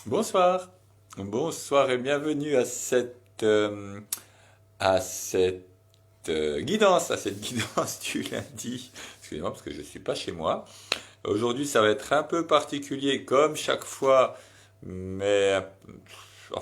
Bonsoir, bonsoir et bienvenue à cette à cette guidance du lundi. Excusez-moi parce que je ne suis pas chez moi. Aujourd'hui, ça va être un peu particulier comme chaque fois, mais en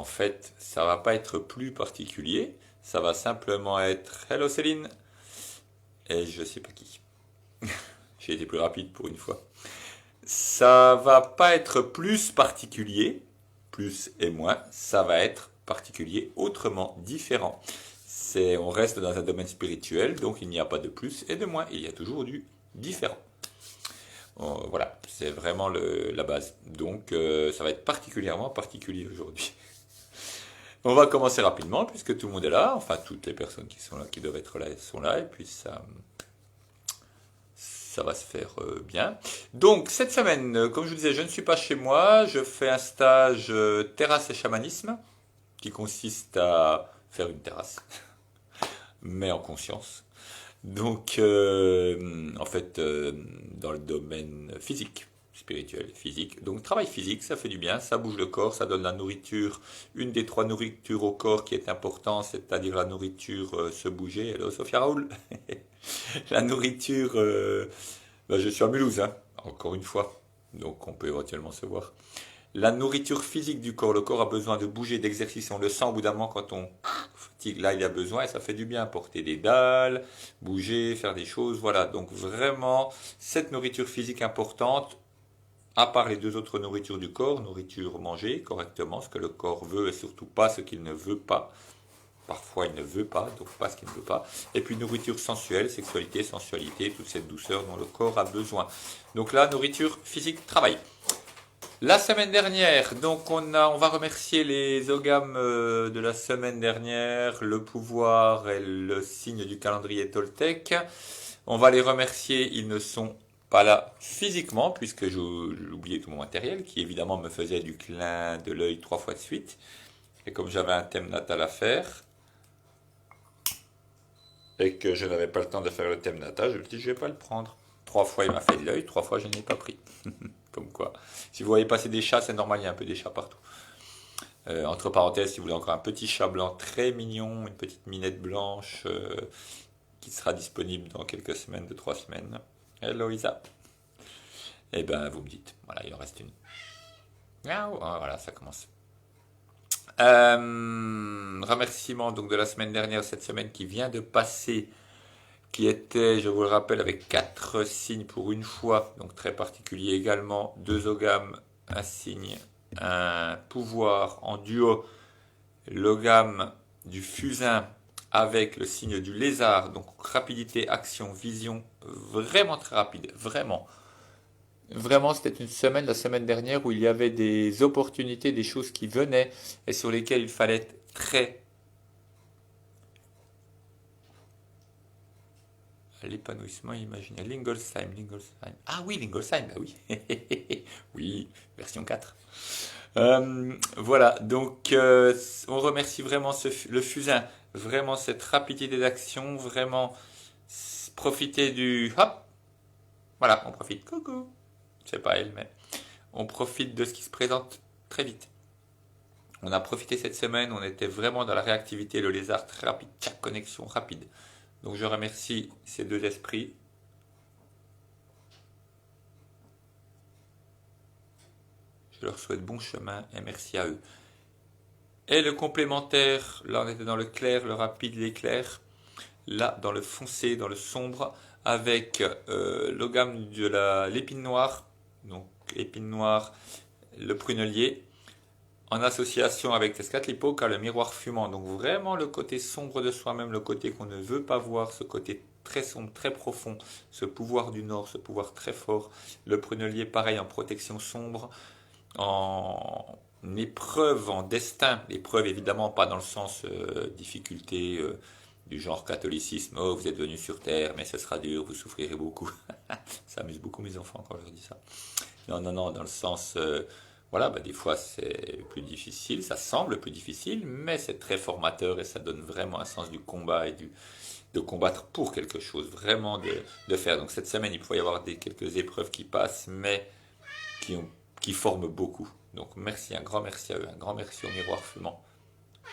fait, ça va pas être plus particulier. Ça va simplement être Hello Céline et je sais pas qui. J'ai été plus rapide pour une fois. Ça va pas être plus particulier, plus et moins, ça va être particulier autrement, différent. On reste dans un domaine spirituel, donc il n'y a pas de plus et de moins, il y a toujours du différent. Voilà, c'est vraiment la base. Donc ça va être particulièrement particulier aujourd'hui. On va commencer rapidement puisque tout le monde est là, enfin toutes les personnes qui sont là, qui doivent être là, sont là, et puis ça va se faire bien. Donc, cette semaine, comme je vous disais, je ne suis pas chez moi. Je fais un stage terrasse et chamanisme qui consiste à faire une terrasse, mais en conscience. Donc, en fait, dans le domaine physique, spirituel, physique. Donc, travail physique, ça fait du bien, ça bouge le corps, ça donne la nourriture, une des trois nourritures au corps qui est importante, c'est-à-dire la nourriture se bouger. Hello, Sophia Raoul. La nourriture, je suis à Mulhouse, hein, encore une fois, donc on peut éventuellement se voir. La nourriture physique du corps, le corps a besoin de bouger, d'exercice, on le sent au bout d'un moment quand on fatigue, là il a besoin et ça fait du bien, porter des dalles, bouger, faire des choses, voilà. Donc vraiment, cette nourriture physique importante, à part les deux autres nourritures du corps, nourriture mangée correctement, ce que le corps veut et surtout pas ce qu'il ne veut pas. Parfois, il ne veut pas, donc pas ce qu'il ne veut pas. Et puis, nourriture sensuelle, sexualité, sensualité, toute cette douceur dont le corps a besoin. Donc là, nourriture physique, travail. La semaine dernière, donc on va remercier les ogames de la semaine dernière, le pouvoir et le signe du calendrier Toltec. On va les remercier, ils ne sont pas là physiquement, puisque j'ai oublié tout mon matériel, qui évidemment me faisait du clin de l'œil 3 fois de suite. Et comme j'avais un thème natal à faire, et que je n'avais pas le temps de faire le thème natal, je me dis je vais pas le prendre. 3 fois il m'a fait de l'œil, 3 fois je n'ai pas pris. Comme quoi. Si vous voyez passer des chats, c'est normal, il y a un peu des chats partout. Entre parenthèses, si vous voulez encore un petit chat blanc très mignon, une petite minette blanche qui sera disponible dans quelques semaines, 3 semaines. Hello Isa. Eh ben vous me dites, voilà, il en reste une. Miaou. Ah, voilà, ça commence. Remerciement donc de la semaine dernière, cette semaine qui vient de passer, qui était, je vous le rappelle, avec 4 signes pour une fois, donc très particulier également, 2 ogames, un signe, un pouvoir en duo, l'ogame du fusain avec le signe du lézard, donc rapidité, action, vision, vraiment très rapide, vraiment. Vraiment, c'était une semaine, la semaine dernière, où il y avait des opportunités, des choses qui venaient et sur lesquelles il fallait être très l'épanouissement imaginaire. Lingolsheim, Lingolsheim. Ah oui, Lingolsheim, bah oui. Oui, version 4. Voilà, donc on remercie vraiment le fusain, vraiment cette rapidité d'action, vraiment profiter du... Hop, voilà, on profite. Coucou. C'est pas elle, mais on profite de ce qui se présente très vite. On a profité cette semaine, on était vraiment dans la réactivité, le lézard très rapide, chaque connexion rapide. Donc je remercie ces deux esprits. Je leur souhaite bon chemin et merci à eux. Et le complémentaire, là on était dans le clair, le rapide, l'éclair. Là dans le foncé, dans le sombre, avec l'ogame de l'épine noire. Donc épine noire, le prunelier, en association avec Tezcatlipoca, le miroir fumant. Donc vraiment le côté sombre de soi-même, le côté qu'on ne veut pas voir, ce côté très sombre, très profond, ce pouvoir du nord, ce pouvoir très fort. Le prunelier, pareil, en protection sombre, en épreuve, en destin. L'épreuve, évidemment, pas dans le sens difficulté du genre catholicisme. Oh, vous êtes venu sur terre, mais ce sera dur, vous souffrirez beaucoup. Ça amuse beaucoup mes enfants quand je leur dis ça. Non, non, non, dans le sens, voilà, bah, des fois c'est plus difficile, ça semble plus difficile, mais c'est très formateur et ça donne vraiment un sens du combat et de combattre pour quelque chose, vraiment de faire. Donc cette semaine, il pourrait y avoir quelques épreuves qui passent, mais qui, ont, qui forment beaucoup. Donc merci, un grand merci à eux, un grand merci au miroir fumant.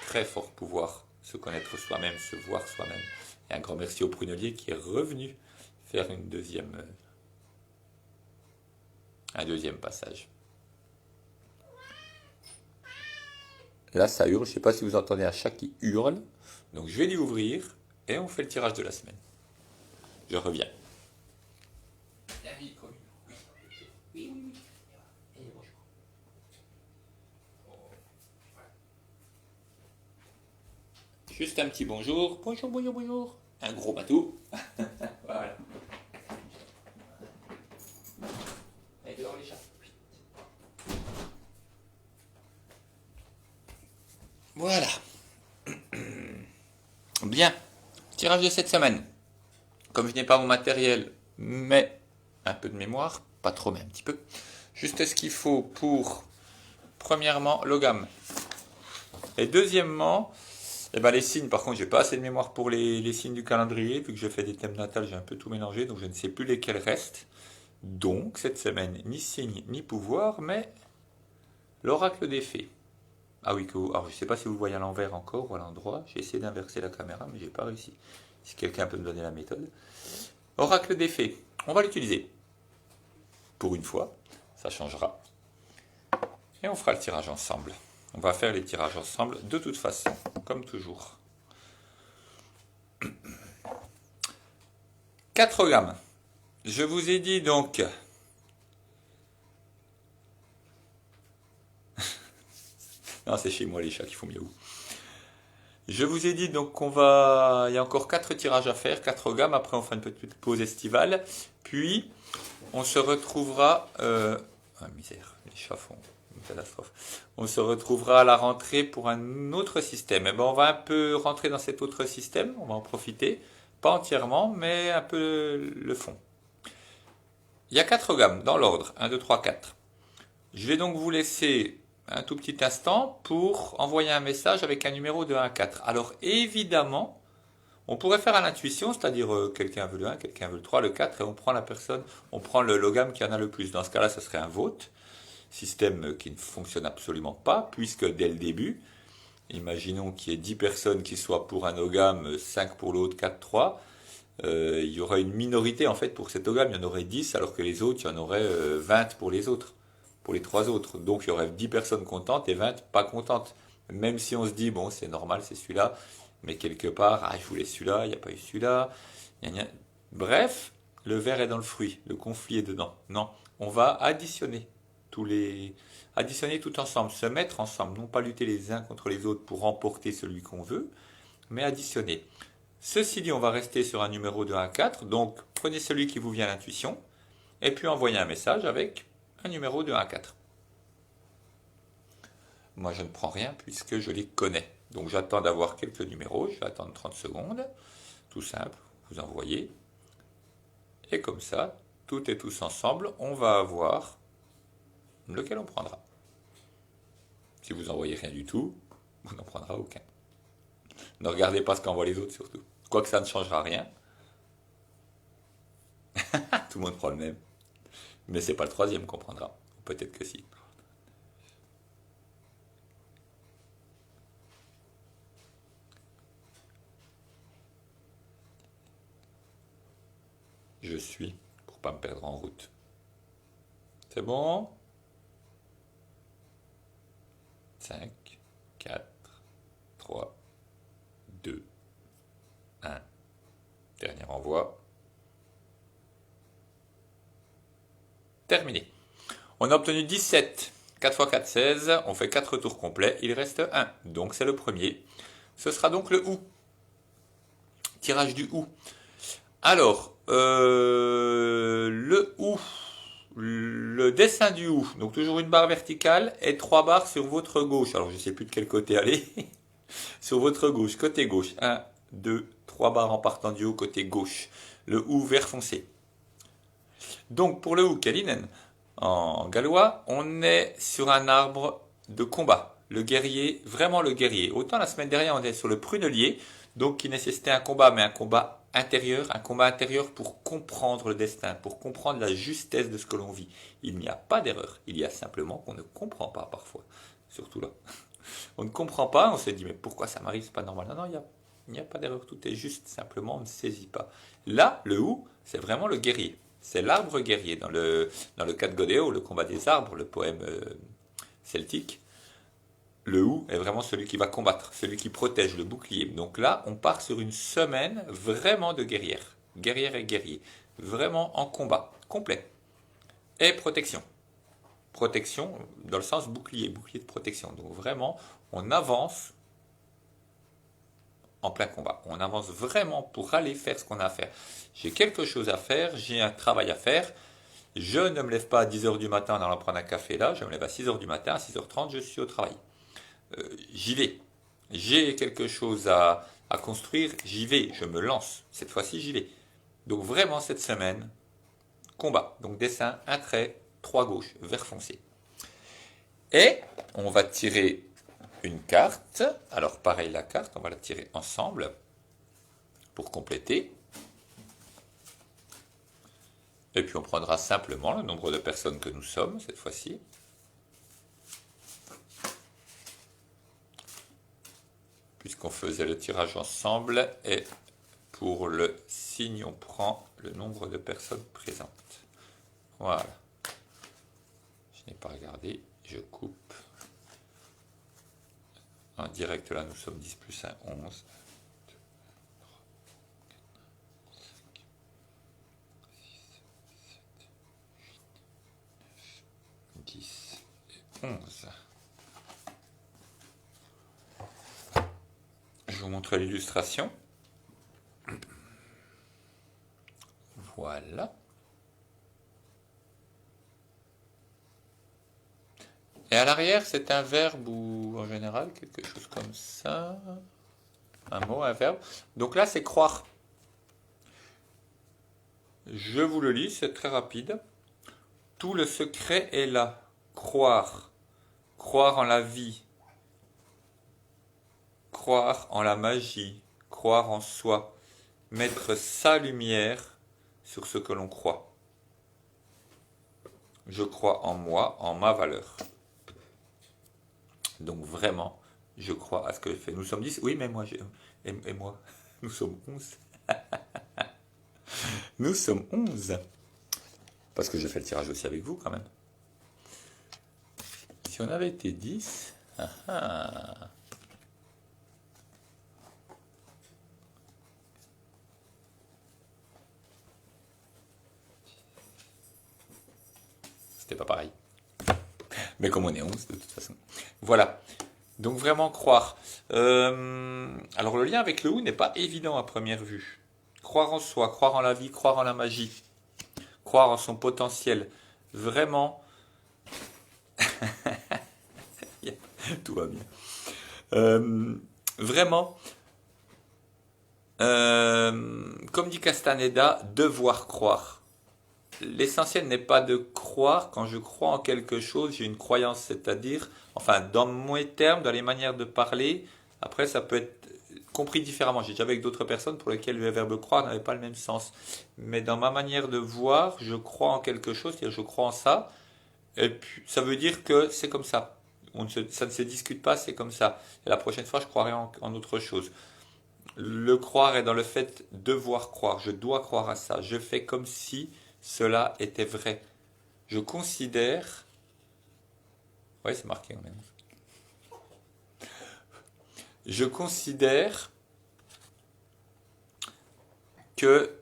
Très fort pouvoir se connaître soi-même, se voir soi-même. Et un grand merci au prunelier qui est revenu faire un deuxième passage. Là, ça hurle. Je ne sais pas si vous entendez un chat qui hurle. Donc, je vais l'y ouvrir et on fait le tirage de la semaine. Je reviens. Juste un petit bonjour. Bonjour, bonjour, bonjour. Un gros bateau. Voilà. Allez, dehors les chats. Voilà. Bien. Tirage de cette semaine. Comme je n'ai pas mon matériel, mais un peu de mémoire, pas trop, mais un petit peu. Juste ce qu'il faut pour, premièrement, l'ogame. Et deuxièmement, les signes, par contre, j'ai pas assez de mémoire pour les signes du calendrier, vu que je fais des thèmes natals, j'ai un peu tout mélangé, donc je ne sais plus lesquels restent. Donc, cette semaine, ni signe, ni pouvoir, mais l'oracle des fées. Ah oui, alors je ne sais pas si vous le voyez à l'envers encore ou à l'endroit. J'ai essayé d'inverser la caméra, mais j'ai pas réussi. Si quelqu'un peut me donner la méthode. Oracle des fées. On va l'utiliser. Pour une fois, ça changera. Et on fera le tirage ensemble. On va faire les tirages ensemble de toute façon, comme toujours. 4 gammes. Je vous ai dit donc... Non, c'est chez moi les chats qui font miaou. Je vous ai dit donc il y a encore 4 tirages à faire, 4 gammes. Après, on fera une petite pause estivale. Puis, on se retrouvera... Ah, misère, les chats font une catastrophe. On se retrouvera à la rentrée pour un autre système. Et ben, on va un peu rentrer dans cet autre système. On va en profiter. Pas entièrement, mais un peu le fond. Il y a 4 gammes dans l'ordre. 1, 2, 3, 4. Je vais donc vous laisser un tout petit instant pour envoyer un message avec un numéro de 1 à 4. Alors évidemment, on pourrait faire à l'intuition, c'est-à-dire quelqu'un veut le 1, quelqu'un veut le 3, le 4, et on prend la personne, on prend le logame qui en a le plus. Dans ce cas-là, ce serait un vote, système qui ne fonctionne absolument pas, puisque dès le début, imaginons qu'il y ait 10 personnes qui soient pour un logame, 5 pour l'autre, 4, 3, il y aurait une minorité en fait pour cet logame, il y en aurait 10, alors que les autres, il y en aurait 20 pour les autres. Pour les 3 autres. Donc il y aurait 10 personnes contentes et 20 pas contentes. Même si on se dit, bon, c'est normal, c'est celui-là, mais quelque part, ah, je voulais celui-là, il n'y a pas eu celui-là. Bref, le verre est dans le fruit, le conflit est dedans. Non, on va additionner additionner tout ensemble, se mettre ensemble, non pas lutter les uns contre les autres pour remporter celui qu'on veut, mais additionner. Ceci dit, on va rester sur un numéro de 1 à 4, donc prenez celui qui vous vient à l'intuition, et puis envoyez un message avec un numéro de 1 à 4. Moi, je ne prends rien puisque je les connais. Donc, j'attends d'avoir quelques numéros. Je vais attendre 30 secondes. Tout simple. Vous envoyez. Et comme ça, tout et tous ensemble, on va avoir lequel on prendra. Si vous envoyez rien du tout, on n'en prendra aucun. Ne regardez pas ce qu'envoient les autres surtout. Quoique ça ne changera rien. Tout le monde prend le même. Mais c'est pas le troisième qu'on prendra. Peut-être que si. Je suis pour pas me perdre en route. C'est bon? 5, 4, 3, 2, 1. Dernier envoi. Terminé. On a obtenu 17. 4 x 4, 16. On fait 4 tours complets. Il reste 1. Donc c'est le premier. Ce sera donc le OU. Tirage du OU. Alors, le OU. Le dessin du OU. Donc toujours une barre verticale et 3 barres sur votre gauche. Alors je ne sais plus de quel côté aller. Sur votre gauche, côté gauche. 1, 2, 3 barres en partant du haut, côté gauche. Le OU vert foncé. Donc pour le OU Kalinen, en gallois, on est sur un arbre de combat. Le guerrier, vraiment le guerrier. Autant la semaine dernière, on était sur le prunelier, donc qui nécessitait un combat, mais un combat intérieur, un combat intérieur pour comprendre le destin, pour comprendre la justesse de ce que l'on vit. Il n'y a pas d'erreur, il y a simplement qu'on ne comprend pas parfois, surtout là. On ne comprend pas, on se dit mais pourquoi ça m'arrive, c'est pas normal. Non, non, il n'y a pas d'erreur, tout est juste, simplement on ne saisit pas. Là, le ou, c'est vraiment le guerrier, c'est l'arbre guerrier. Dans le cas de Godéo, le combat des arbres, le poème celtique, le ou est vraiment celui qui va combattre, celui qui protège, le bouclier. Donc là, on part sur une semaine vraiment de guerrière. Guerrière et guerrier. Vraiment en combat, complet. Et protection. Protection dans le sens bouclier, bouclier de protection. Donc vraiment, on avance en plein combat. On avance vraiment pour aller faire ce qu'on a à faire. J'ai quelque chose à faire, j'ai un travail à faire. Je ne me lève pas à 10h du matin en allant prendre un café là, je me lève à 6h du matin, à 6h30, je suis au travail. J'y vais. J'ai quelque chose à construire, j'y vais, je me lance. Cette fois-ci, j'y vais. Donc vraiment, cette semaine, combat. Donc dessin, un trait, 3 gauche, vert foncé. Et on va tirer une carte. Alors pareil, la carte, on va la tirer ensemble pour compléter. Et puis on prendra simplement le nombre de personnes que nous sommes cette fois-ci. Puisqu'on faisait le tirage ensemble, et pour le signe, on prend le nombre de personnes présentes. Voilà. Je n'ai pas regardé, je coupe. En direct, là, nous sommes 10 plus 1, 11. 10 et 11. Je vous montre l'illustration. Voilà. Et à l'arrière, c'est un verbe ou en général quelque chose comme ça. Un mot, un verbe. Donc là, c'est croire. Je vous le lis, c'est très rapide. Tout le secret est là. Croire. Croire en la vie. Croire en la magie. Croire en soi. Mettre sa lumière sur ce que l'on croit. Je crois en moi, en ma valeur. Donc vraiment, je crois à ce que je fais. Nous sommes 10. Oui, mais moi, et moi, nous sommes 11. Nous sommes 11. Parce que j'ai fait le tirage aussi avec vous quand même. Si on avait été 10... C'était pas pareil. Mais comme on est 11, de toute façon. Voilà. Donc vraiment croire. Alors le lien avec le ou n'est pas évident à première vue. Croire en soi, croire en la vie, croire en la magie. Croire en son potentiel. Vraiment. Tout va bien. Vraiment. Comme dit Castaneda, devoir croire. L'essentiel n'est pas de croire. Quand je crois en quelque chose, j'ai une croyance, c'est-à-dire, enfin, dans mes termes, dans les manières de parler, après, ça peut être compris différemment. J'ai déjà vu avec d'autres personnes pour lesquelles le verbe croire n'avait pas le même sens. Mais dans ma manière de voir, je crois en quelque chose, c'est-à-dire je crois en ça, et puis ça veut dire que c'est comme ça. Ça ne se discute pas, c'est comme ça. Et la prochaine fois, je croirai en autre chose. Le croire est dans le fait de devoir croire. Je dois croire à ça. Je fais comme si cela était vrai. Je considère... Oui, c'est marqué en même. Je considère que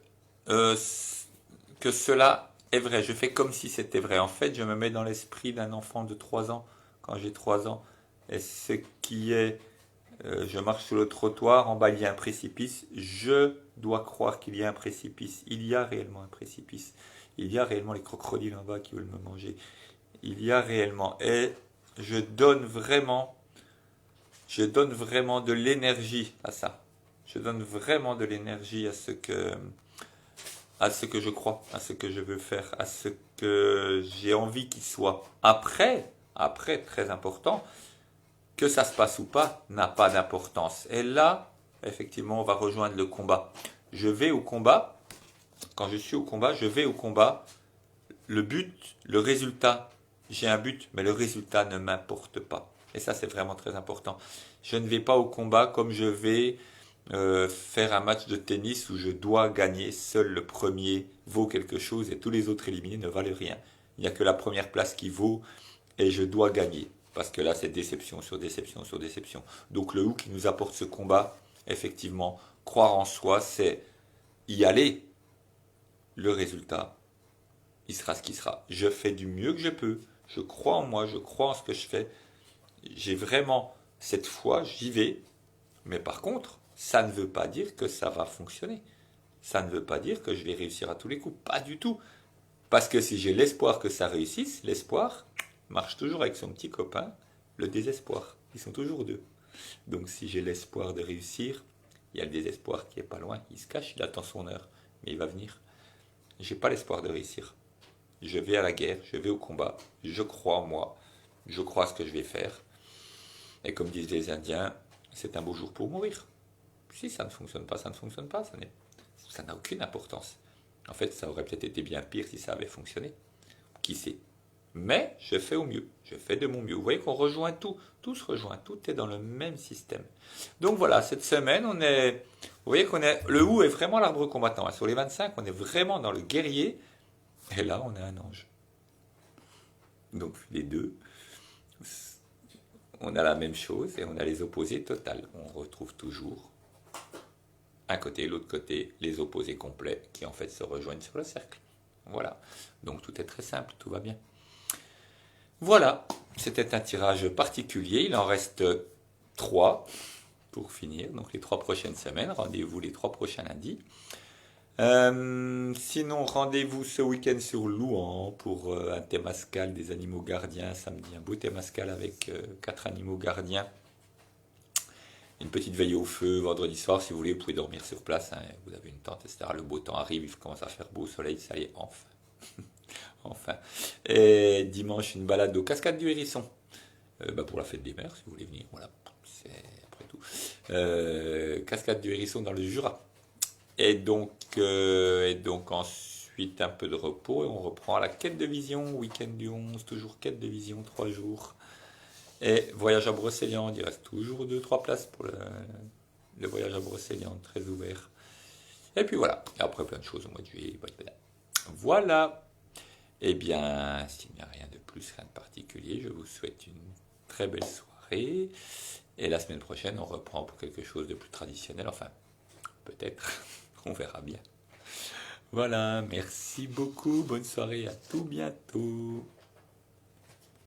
cela est vrai. Je fais comme si c'était vrai. En fait, je me mets dans l'esprit d'un enfant de 3 ans, quand j'ai 3 ans. Et ce qui est... je marche sur le trottoir, en bas il y a un précipice. Je dois croire qu'il y a un précipice. Il y a réellement un précipice. Il y a réellement les crocodiles en bas qui veulent me manger. Il y a réellement. Et je donne vraiment de l'énergie à ça. Je donne vraiment de l'énergie à ce que je crois, à ce que je veux faire, à ce que j'ai envie qu'il soit. Après, très important, que ça se passe ou pas n'a pas d'importance. Et là, effectivement, on va rejoindre le combat. je vais au combat. Quand je suis au combat, je vais au combat. Le but, le résultat, j'ai un but, mais le résultat ne m'importe pas. Et ça, c'est vraiment très important. Je ne vais pas au combat comme je vais faire un match de tennis où je dois gagner. Seul le premier vaut quelque chose et tous les autres éliminés ne valent rien. Il n'y a que la première place qui vaut et je dois gagner. Parce que là, c'est déception sur déception sur déception. Donc le HOO qui nous apporte ce combat, effectivement, croire en soi, c'est y aller. Le résultat, il sera ce qui sera. Je fais du mieux que je peux. Je crois en moi, je crois en ce que je fais. J'ai vraiment cette foi, j'y vais. Mais par contre, ça ne veut pas dire que ça va fonctionner. Ça ne veut pas dire que je vais réussir à tous les coups. Pas du tout. Parce que si j'ai l'espoir que ça réussisse, l'espoir marche toujours avec son petit copain, le désespoir. Ils sont toujours deux. Donc si j'ai l'espoir de réussir, il y a le désespoir qui est pas loin. Il se cache, il attend son heure. Mais il va venir. J'ai pas l'espoir de réussir. Je vais à la guerre, je vais au combat, je crois en moi, je crois à ce que je vais faire. Et comme disent les Indiens, c'est un beau jour pour mourir. Si ça ne fonctionne pas, ça ne fonctionne pas, ça n'a aucune importance. En fait, ça aurait peut-être été bien pire si ça avait fonctionné. Qui sait? Mais je fais au mieux, je fais de mon mieux. Vous voyez qu'on rejoint tout se rejoint, tout est dans le même système. Donc voilà, cette semaine, vous voyez le HOO est vraiment l'arbre combattant. Sur les 25, on est vraiment dans le guerrier. Et là, on a un ange. Donc les deux, on a la même chose et on a les opposés totales. On retrouve toujours un côté et l'autre côté, les opposés complets qui en fait se rejoignent sur le cercle. Voilà. Donc tout est très simple, tout va bien. Voilà, c'était un tirage particulier. Il en reste 3 pour finir. Donc les 3 prochaines semaines. Rendez-vous les 3 prochains lundis. Sinon, rendez-vous ce week-end sur Louan pour un thémascal des animaux gardiens. Samedi, un beau thémascal avec 4 animaux gardiens. Une petite veille au feu vendredi soir, si vous voulez, vous pouvez dormir sur place. Hein, vous avez une tente, etc. Le beau temps arrive, il commence à faire beau soleil, ça y est, enfin. Enfin. Et dimanche, une balade aux cascades du Hérisson. Pour la fête des mers, si vous voulez venir. Voilà, c'est après tout. Cascades du Hérisson dans le Jura. Et donc ensuite un peu de repos et on reprend à la quête de vision, week-end du 11, toujours quête de vision, 3 jours. Et voyage à Brocéliande, il reste toujours 2-3 places pour le voyage à Brocéliande, très ouvert. Et puis voilà, et après plein de choses au mois de juillet. Voilà. Eh bien, s'il n'y a rien de plus, rien de particulier, je vous souhaite une très belle soirée. Et la semaine prochaine, on reprend pour quelque chose de plus traditionnel, enfin, peut-être. On verra bien. Voilà, merci beaucoup, bonne soirée, à tout bientôt.